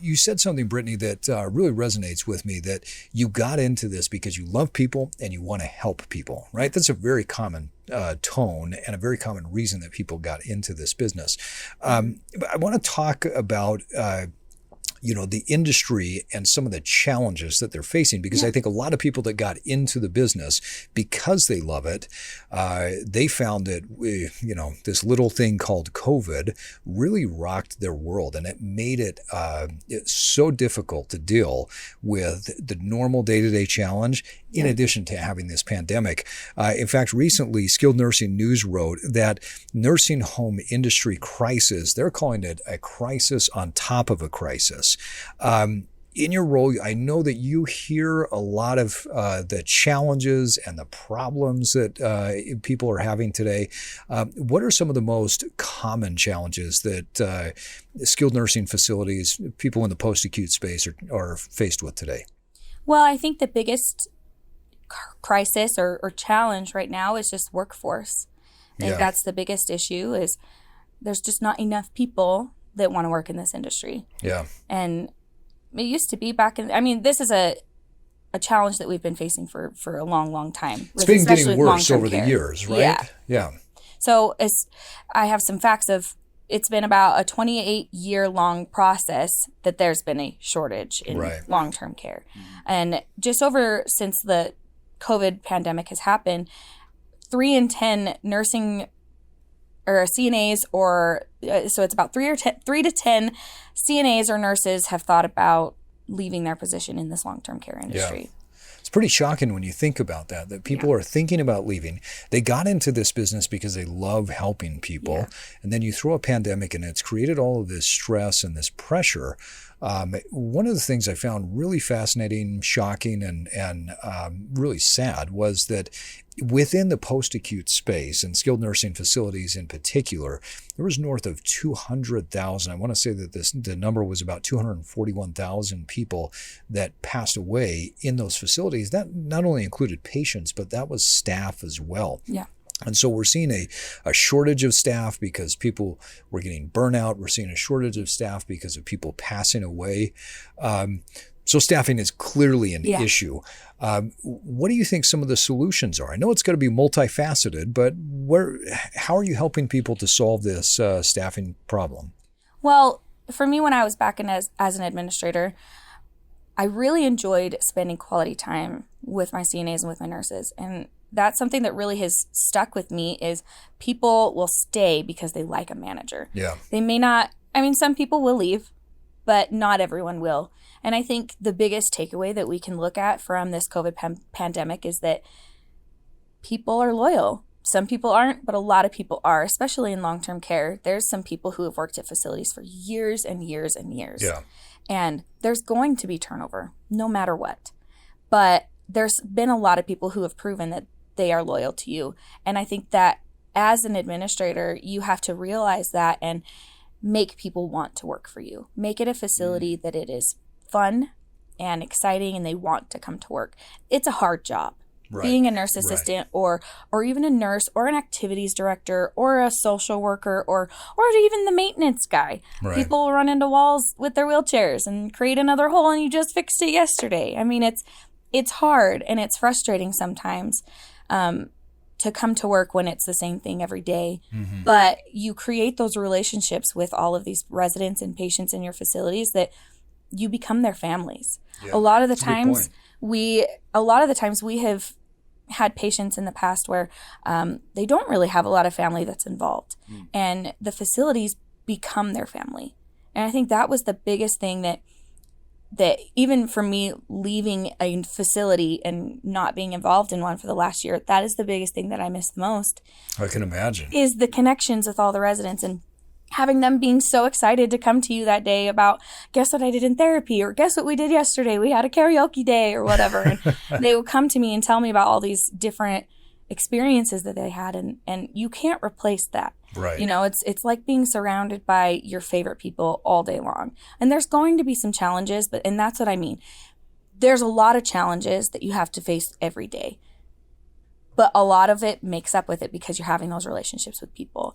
You said something, Brittany, that really resonates with me, that you got into this because you love people and you want to help people, right? That's a very common tone and a very common reason that people got into this business. But I want to talk about the industry and some of the challenges that they're facing, because I think a lot of people that got into the business because they love it, they found that, this little thing called COVID really rocked their world, and it made it so difficult to deal with the normal day-to-day challenge in addition to having this pandemic. In fact, recently, Skilled Nursing News wrote that nursing home industry crisis, they're calling it a crisis on top of a crisis. In your role, I know that you hear a lot of the challenges and the problems that people are having today. What are some of the most common challenges that skilled nursing facilities, people in the post-acute space are faced with today? Well, I think the biggest crisis or challenge right now is just workforce. I think that's the biggest issue, is there's just not enough people that want to work in this industry. Yeah. And it used to be this is a challenge that we've been facing for a long, long time. It's been getting worse over the years, right? Yeah. So I have some facts of, it's been about a 28-year-long process that there's been a shortage in long-term care. And just since the COVID pandemic has happened, 3 in 10 nursing or CNAs so it's about 3 to 10 CNAs or nurses have thought about leaving their position in this long-term care industry. Yeah. It's pretty shocking when you think about that people are thinking about leaving. They got into this business because they love helping people. Yeah. And then you throw a pandemic and it's created all of this stress and this pressure. One of the things I found really fascinating, shocking, and really sad was that within the post-acute space and skilled nursing facilities in particular, there was north of 200,000. I want to say that the number was about 241,000 people that passed away in those facilities. That not only included patients, but that was staff as well. Yeah. And so we're seeing a shortage of staff because people were getting burnout. We're seeing a shortage of staff because of people passing away. So staffing is clearly an issue. What do you think some of the solutions are? I know it's got to be multifaceted, but how are you helping people to solve this staffing problem? Well, for me, when I was back in as an administrator, I really enjoyed spending quality time with my CNAs and with my nurses. And that's something that really has stuck with me, is people will stay because they like a manager. Yeah. They may not, some people will leave, but not everyone will. And I think the biggest takeaway that we can look at from this COVID pandemic is that people are loyal. Some people aren't, but a lot of people are, especially in long-term care. There's some people who have worked at facilities for years and years and years. Yeah. And there's going to be turnover, no matter what. But there's been a lot of people who have proven that they are loyal to you. And I think that as an administrator, you have to realize that and make people want to work for you. Make it a facility that it is fun and exciting and they want to come to work. It's a hard job. Right. Being a nurse assistant or even a nurse or an activities director or a social worker or even the maintenance guy. Right. People run into walls with their wheelchairs and create another hole and you just fixed it yesterday. It's hard and it's frustrating sometimes to come to work when it's the same thing every day. Mm-hmm. But you create those relationships with all of these residents and patients in your facilities that you become their families. Yeah. A lot of the times we have had patients in the past where they don't really have a lot of family that's involved. And the facilities become their family. And I think that was the biggest thing that even for me leaving a facility and not being involved in one for the last year, that is the biggest thing that I miss the most. I can imagine. Is the connections with all the residents and having them being so excited to come to you that day about, guess what I did in therapy, or guess what we did yesterday, we had a karaoke day or whatever. And they would come to me and tell me about all these different experiences that they had, and you can't replace that. Right. It's like being surrounded by your favorite people all day long. And there's going to be some challenges, and that's what I mean. There's a lot of challenges that you have to face every day. But a lot of it makes up with it because you're having those relationships with people.